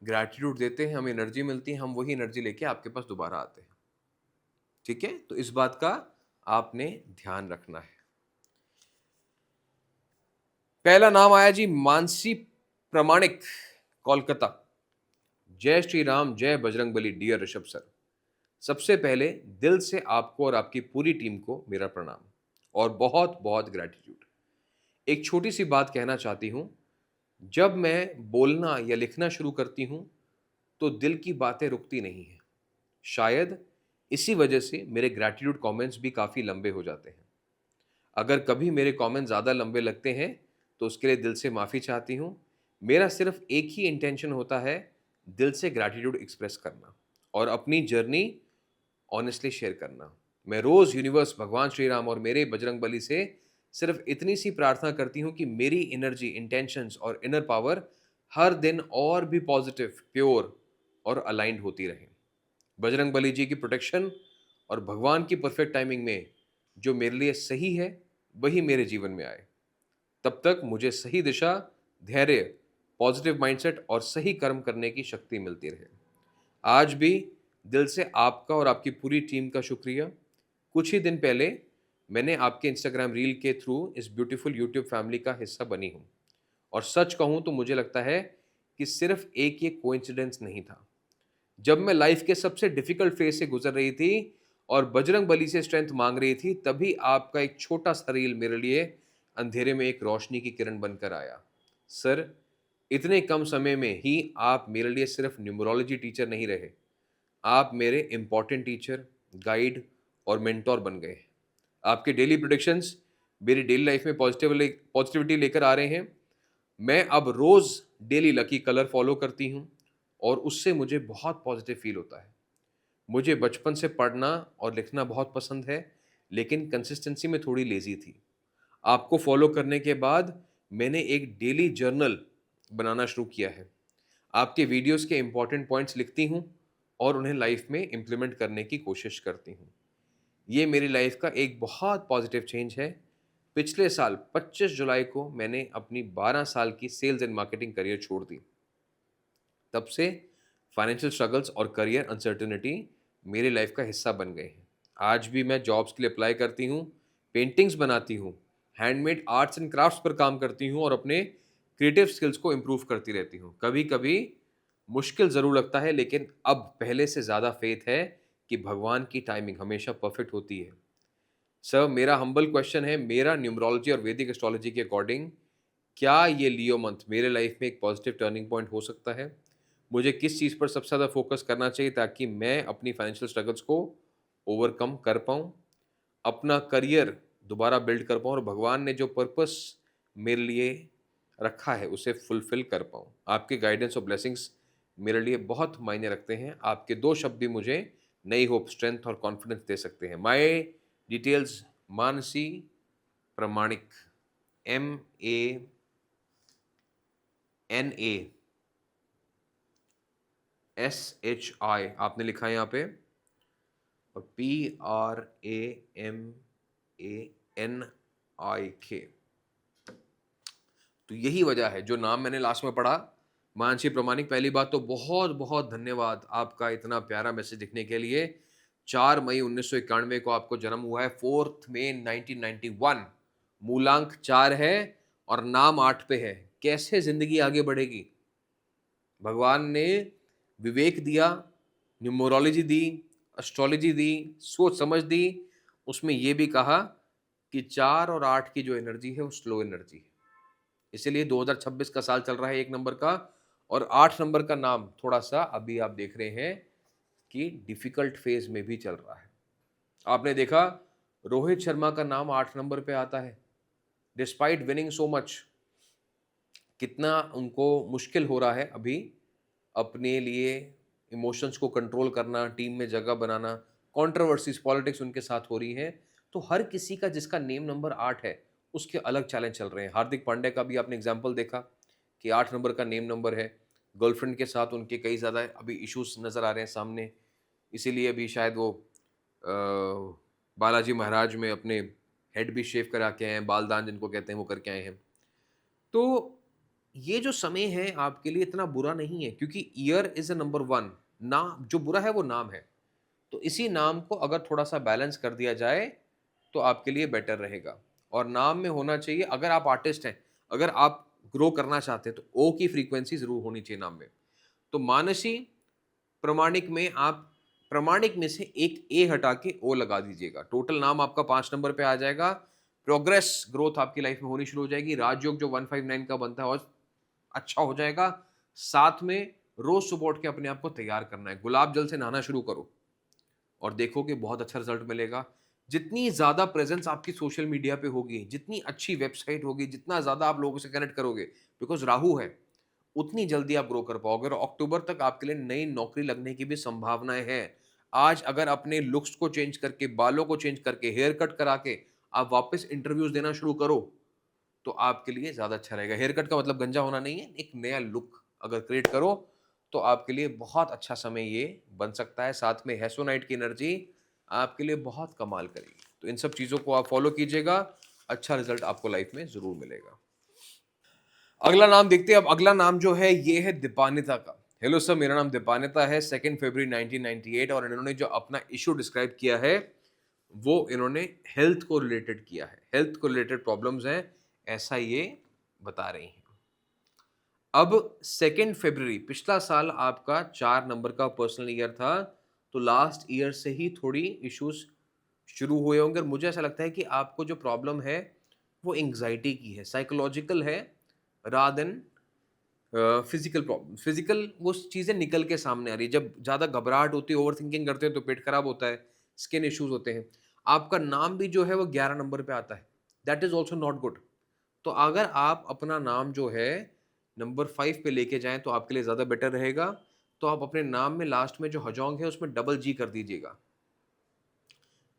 ग्रैटिट्यूड देते हैं, हमें एनर्जी मिलती है, हम वही एनर्जी लेके आपके पास दोबारा आते हैं। ठीक है? तो इस बात का आपने ध्यान रखना है। पहला नाम आया जी मानसी प्रामाणिक, कोलकाता। जय श्री राम, जय बजरंगबली डियर ऋषभ सर। सबसे पहले दिल से आपको और आपकी पूरी टीम को मेरा प्रणाम और बहुत-बहुत ग्रैटिट्यूड। एक छोटी-सी बात कहना चाहती हूँ, जब मैं बोलना या लिखना शुरू करती हूँ, तो दिल की बातें रुकती नहीं हैं। शायद इसी वजह से मेरे ग्रैटिट्यूड कमेंट्स भी काफ़ी लंबे हो जाते हैं। अगर कभी मेरे कमेंट ज़्यादा लंबे लगते हैं, तो उसके लिए दिल से माफ़ी चाहती हूँ। मेरा सिर्फ़ एक ही इंटेंशन होता है, दिल से ग्रैटिट्यूड एक्सप्रेस करना और अपनी जर्नी ऑनेस्टली शेयर करना। मैं रोज़ यूनिवर्स, भगवान श्री राम और मेरे बजरंगबली से सिर्फ़ इतनी सी प्रार्थना करती हूँ कि मेरी एनर्जी, इंटेंशंस और इनर पावर हर दिन और भी पॉज़िटिव, प्योर और अलाइन्ड होती रहे। बजरंगबली जी की प्रोटेक्शन और भगवान की परफेक्ट टाइमिंग में जो मेरे लिए सही है, वही मेरे जीवन में आए। तब तक मुझे सही दिशा, धैर्य, पॉजिटिव माइंडसेट और सही कर्म करने की शक्ति मिलती रहे। आज भी दिल से आपका और आपकी पूरी टीम का शुक्रिया। कुछ ही दिन पहले मैंने आपके इंस्टाग्राम रील के थ्रू इस ब्यूटीफुल यूट्यूब फैमिली का हिस्सा बनी हूँ और सच कहूँ तो मुझे लगता है कि सिर्फ एक ये कोइंसिडेंस नहीं था। जब मैं लाइफ के सबसे डिफिकल्ट फेज से गुजर रही थी और बजरंग बली से स्ट्रेंथ मांग रही थी, तभी आपका एक छोटा सा रील मेरे लिए अंधेरे में एक रोशनी की किरण बनकर आया। सर, इतने कम समय में ही आप मेरे लिए सिर्फ न्यूमरोलॉजी टीचर नहीं रहे, आप मेरे इम्पोर्टेंट टीचर, गाइड और मेंटोर बन गए। आपके डेली प्रोडिक्शंस मेरी डेली लाइफ में पॉजिटिविटी लेकर आ रहे हैं। मैं अब रोज़ डेली लकी कलर फॉलो करती हूँ और उससे मुझे बहुत पॉजिटिव फील होता है। मुझे बचपन से पढ़ना और लिखना बहुत पसंद है, लेकिन कंसिस्टेंसी में थोड़ी लेज़ी थी। आपको फॉलो करने के बाद मैंने एक डेली जर्नल बनाना शुरू किया है। आपके वीडियोज़ के इम्पोर्टेंट पॉइंट्स लिखती हूँ और उन्हें लाइफ में इम्प्लीमेंट करने की कोशिश करती हूँ। ये मेरी लाइफ का एक बहुत पॉजिटिव चेंज है। पिछले साल 25 जुलाई को मैंने अपनी 12 साल की सेल्स एंड मार्केटिंग करियर छोड़ दी। तब से फाइनेंशियल स्ट्रगल्स और करियर अनसर्टेनिटी मेरी लाइफ का हिस्सा बन गए हैं। आज भी मैं जॉब्स के लिए अप्लाई करती हूँ, पेंटिंग्स बनाती हूँ, हैंडमेड आर्ट्स एंड क्राफ्ट्स पर काम करती हूँ और अपने क्रिएटिव स्किल्स को इम्प्रूव करती रहती हूँ। कभी-कभी मुश्किल ज़रूर लगता है, लेकिन अब पहले से ज़्यादा फेथ है कि भगवान की टाइमिंग हमेशा परफेक्ट होती है। सर, मेरा हम्बल क्वेश्चन है, मेरा न्यूमरोलॉजी और वैदिक एस्ट्रोलॉजी के अकॉर्डिंग क्या ये लियो मंथ मेरे लाइफ में एक पॉजिटिव टर्निंग पॉइंट हो सकता है? मुझे किस चीज़ पर सबसे ज़्यादा फोकस करना चाहिए ताकि मैं अपनी फाइनेंशियल स्ट्रगल्स को ओवरकम कर पाऊँ, अपना करियर दोबारा बिल्ड कर पाऊँ और भगवान ने जो पर्पस मेरे लिए रखा है उसे फुलफ़िल कर पाऊँ। आपके गाइडेंस और ब्लेसिंग्स मेरे लिए बहुत मायने रखते हैं। आपके 2 शब्द भी मुझे नई होप, स्ट्रेंथ और कॉन्फिडेंस दे सकते हैं। माय डिटेल्स मानसी प्रामाणिक, MANASHI आपने लिखा है यहाँ पे और PRAMANIK। तो यही वजह है जो नाम मैंने लास्ट में पढ़ा, मानसी प्रामाणिक। पहली बात तो बहुत-बहुत धन्यवाद आपका इतना प्यारा मैसेज लिखने के लिए। 4 मई 1991 को आपको जन्म हुआ है, 4th मई 1991, मूलांक 4 है और नाम 8 पे है। कैसे ज़िंदगी आगे बढ़ेगी? भगवान ने विवेक दिया, न्यूमरोलॉजी दी, एस्ट्रोलॉजी दी, सोच समझ दी, उसमें ये भी कहा कि 4 और 8 की जो एनर्जी है वो स्लो एनर्जी है। इसीलिए 2026 का साल चल रहा है 1 नंबर का और 8 नंबर का नाम थोड़ा-सा अभी आप देख रहे हैं कि डिफ़िकल्ट फ़ेज़ में भी चल रहा है। आपने देखा रोहित शर्मा का नाम 8 नंबर पे आता है, डिस्पाइट विनिंग सो मच, कितना उनको मुश्किल हो रहा है अभी अपने लिए इमोशंस को कंट्रोल करना, टीम में जगह बनाना, कंट्रोवर्सीज़, पॉलिटिक्स उनके साथ हो रही है। तो हर किसी का जिसका नेम नंबर 8 है, उसके अलग चैलेंज चल रहे हैं। हार्दिक पांड्या का भी आपने एग्ज़ाम्पल देखा कि 8 नंबर का नेम नंबर है। गर्लफ्रेंड के साथ उनके कई ज़्यादा अभी इश्यूज़ नज़र आ रहे हैं सामने। इसीलिए अभी शायद वो बालाजी महाराज में अपने हेड भी शेव करा के आए हैं, बाल दान जिनको कहते हैं वो करके आए हैं। तो ये जो समय है आपके लिए इतना बुरा नहीं है क्योंकि ईयर इज़ अ नंबर 1, नाम जो बुरा है वो नाम है। तो इसी नाम को अगर थोड़ा-सा बैलेंस कर दिया जाए, तो आपके लिए बेटर रहेगा और नाम में होना चाहिए अगर आप आर्टिस्ट हैं, अगर आप ग्रो करना चाहते हैं, तो ओ की फ्रीक्वेंसी ज़रूर होनी चाहिए नाम में। तो मानसी प्रामाणिक में आप प्रामाणिक में से एक ए हटा के ओ लगा दीजिएगा। टोटल नाम आपका 5 नंबर पे आ जाएगा। प्रोग्रेस, ग्रोथ आपकी लाइफ में होनी शुरू हो जाएगी। राजयोग जो 159 का बनता है और अच्छा हो जाएगा। साथ में रोज़ सुबह उठ के अपने आप को तैयार करना है। गुलाब जल से नहाना शुरू करो और देखोगे बहुत अच्छा रिज़ल्ट मिलेगा। जितनी ज़्यादा प्रेज़ेंस आपकी सोशल मीडिया पे होगी, जितनी अच्छी वेबसाइट होगी, जितना ज़्यादा आप लोगों से कनेक्ट करोगे, बिकॉज़ राहु है, उतनी जल्दी आप ग्रो कर पाओगे और अक्टूबर तक आपके लिए नई नौकरी लगने की भी संभावनाएँ हैं। आज अगर अपने लुक्स को चेंज करके, बालों को चेंज करके, हेयर कट करा के आप वापस इंटरव्यूज़ देना शुरू करो, तो आपके लिए ज़्यादा अच्छा रहेगा। हेयर कट का मतलब गंजा होना नहीं है, एक नया लुक अगर क्रिएट करो, तो आपके लिए बहुत अच्छा समय ये बन सकता है। साथ में हेसोनाइट की एनर्जी आपके लिए बहुत कमाल करेगी। तो इन सब चीज़ों को आप फ़ॉलो कीजिएगा, अच्छा रिज़ल्ट आपको लाइफ़ में ज़रूर मिलेगा। अगला नाम देखते हैं। अब अगला नाम जो है ये है दीपान्विता का। हेलो सर, मेरा नाम दीपान्विता है, 2 फरवरी 1998 और इन्होंने जो अपना इश्यू डिस्क्राइब किया है, वो इन्होंने हेल्थ को रिलेटेड किया है। हेल्थ को रिलेटेड प्रॉब्लम्स हैं, ऐसा ये बता रही हैं। अब 2 फरवरी पिछला साल आपका 4 नंबर का पर्सनल ईयर था, तो लास्ट ईयर से ही थोड़ी इश्यूज़ शुरू हुए होंगे और मुझे ऐसा लगता है कि आपको जो प्रॉब्लम है, वो एंग्ज़ायटी की है, साइकोलॉजिकल है rather than physical problem. Physical वो चीज़ें निकल के सामने आ रही है। जब ज़्यादा घबराहट होती है, ओवरथिंकिंग करते हैं तो पेट खराब होता है, स्किन इश्यूज़ होते हैं। आपका नाम भी जो है वो 11 नंबर पे आता है। That is also not good. तो अगर आप अपना नाम जो है नंबर 5 पे लेके जाएँ तो आपके लिए ज़्यादा बेटर रहेगा। तो आप अपने नाम में लास्ट में जो हजोंग है उसमें डबल जी कर दीजिएगा।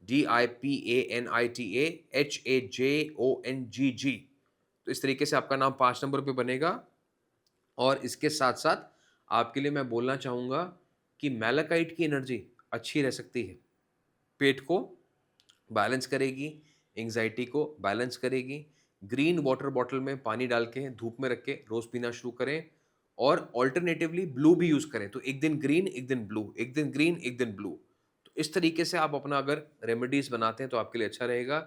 DIPANITA HAJONGG। तो इस तरीके से आपका नाम 5 नंबर पे बनेगा और इसके साथ-साथ आपके लिए मैं बोलना चाहूँगा कि मैलाकाइट की एनर्जी अच्छी रह सकती है। पेट को बैलेंस करेगी, एंग्ज़ायटी को बैलेंस करेगी। ग्रीन वाटर बॉटल में पानी डाल के धूप में रख के रोज़ पीना शुरू करें और अल्टरनेटिवली ब्लू भी यूज़ करें। तो एक दिन ग्रीन, एक दिन ब्लू, एक दिन ग्रीन, एक दिन ब्लू। तो इस तरीके से आप अपना अगर रेमेडीज़ बनाते हैं तो आपके लिए अच्छा रहेगा।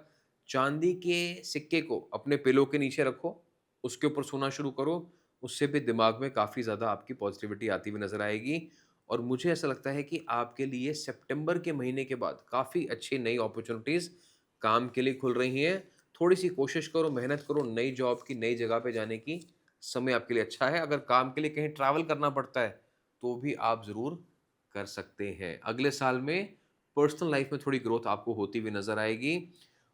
चाँदी के सिक्के को अपने पिलो के नीचे रखो, उसके ऊपर सोना शुरू करो, उससे भी दिमाग में काफ़ी ज़्यादा आपकी पॉज़िटिविटी आती हुई नज़र आएगी। और मुझे ऐसा लगता है कि आपके लिए सितंबर के महीने के बाद काफ़ी अच्छी नई अपॉर्च्युनिटीज़ काम के लिए खुल रही हैं। थोड़ी-सी कोशिश करो, मेहनत करो, नई जॉब की, नई जगह पे जाने की, समय आपके लिए अच्छा है। अगर काम के लिए कहीं ट्रैवल करना पड़ता है, तो भी आप ज़रूर कर सकते हैं। अगले साल में पर्सनल लाइफ में थोड़ी ग्रोथ आपको होती हुई नज़र आएगी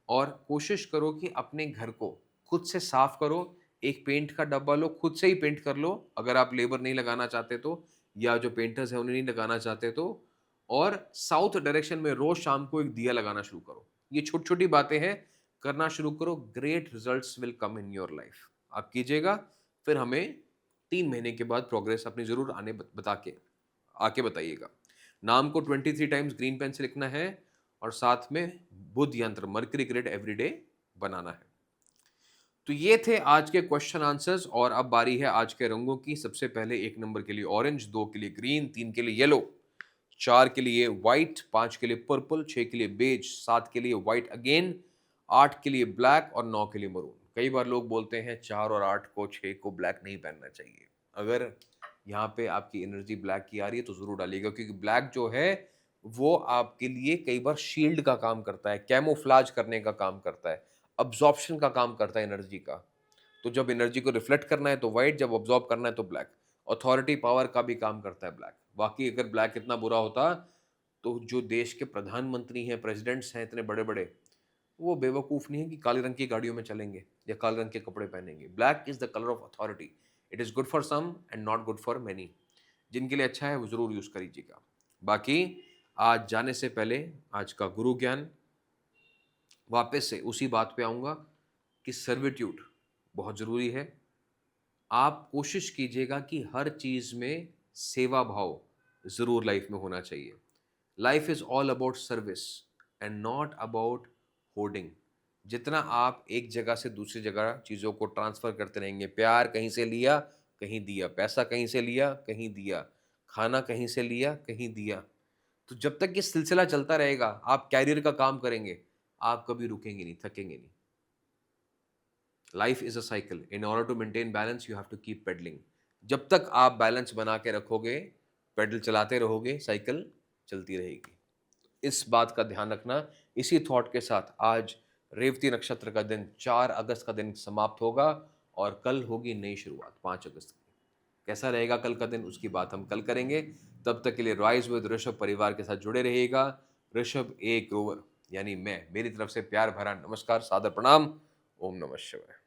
और कोशिश करो कि अपने घर को खुद से साफ करो। एक पेंट का डब्बा लो, खुद से ही पेंट कर लो, अगर आप लेबर नहीं लगाना चाहते तो, या जो पेंटर्स हैं उन्हें नहीं लगाना चाहते तो। और साउथ डायरेक्शन में रोज़ शाम को एक दिया लगाना शुरू करो। ये छोटी-छोटी बातें हैं, करना शुरू करो, great results will come in your life. आप कीजिएगा, फिर हमें 3 महीने के बाद प्रोग्रेस अपनी ज़रूर आने बता के आके बताइएगा। नाम को 23 टाइम्स ग्रीन पेन से लिखना है और साथ में बुध यंत्र मर्करी ग्रिड एवरीडे बनाना है। तो ये थे आज के क्वेश्चन आंसर्स और अब बारी है आज के रंगों की। सबसे पहले 1 नंबर के लिए ऑरेंज, 2 के लिए ग्रीन, 3 के लिए येलो, 4 के लिए व्हाइट, 5 के लिए पर्पल, 6 के लिए बेज, 7 के लिए व्हाइट अगेन, 8 के लिए ब्लैक और 9 के लिए मरून। कई बार लोग बोलते हैं 4 और 8 को 6 को ब्लैक नहीं पहनना चाहिए। अगर यहाँ पे आपकी एनर्जी ब्लैक की आ रही है तो ज़रूर डालिएगा, क्योंकि ब्लैक जो है वो आपके लिए कई बार शील्ड का काम करता है, कैमोफ्लेज करने का काम करता है, अब्जॉर्प्शन का काम करता है एनर्जी का। तो जब एनर्जी को रिफ्लेक्ट करना है तो व्हाइट, जब अब्जॉर्ब करना है तो ब्लैक। अथॉरिटी पावर का भी काम करता है ब्लैक। बाकी अगर ब्लैक इतना बुरा होता तो जो देश के प्रधानमंत्री हैं, प्रेसिडेंट्स हैं इतने बड़े-बड़े, वो बेवकूफ़ नहीं है कि काले रंग की गाड़ियों में चलेंगे या काले रंग के कपड़े पहनेंगे। Black is the colour of authority. It is good for some and not good for many. जिनके लिए अच्छा है वो ज़रूर यूज़ करिएगा। बाकी आज जाने से पहले आज का गुरु ज्ञान वापस से उसी बात पे आऊँगा कि सर्विट्यूड बहुत ज़रूरी है। आप कोशिश कीजिएगा कि हर चीज़ में सेवा भाव ज़रूर लाइफ में होना चाहिए। Life is all about service and not about hoarding. जितना आप एक जगह से दूसरी जगह चीज़ों को ट्रांसफ़र करते रहेंगे, प्यार कहीं से लिया, कहीं दिया, पैसा कहीं से लिया, कहीं दिया, खाना कहीं से लिया, कहीं दिया। तो जब तक ये सिलसिला चलता रहेगा, आप कैरियर का काम करेंगे, आप कभी रुकेंगे नहीं, थकेंगे नहीं। Life is a cycle, in order to maintain balance you have to keep pedalling. जब तक आप बैलेंस बना के रखोगे, पेडल चलाते रहोगे, साइकिल चलती रहेगी। इस बात का ध्यान रखना। इसी थॉट के साथ आज रेवती नक्षत्र का दिन 4 अगस्त का दिन समाप्त होगा और कल होगी नई शुरुआत 5 अगस्त की। कैसा रहेगा कल का दिन, उसकी बात हम कल करेंगे। तब तक के लिए राइज विद ऋषभ परिवार के साथ जुड़े रहिएगा। ऋषभ ए ग्रोवर यानी मैं, मेरी तरफ से प्यार भरा नमस्कार, सादर प्रणाम। ओम नमः शिवाय।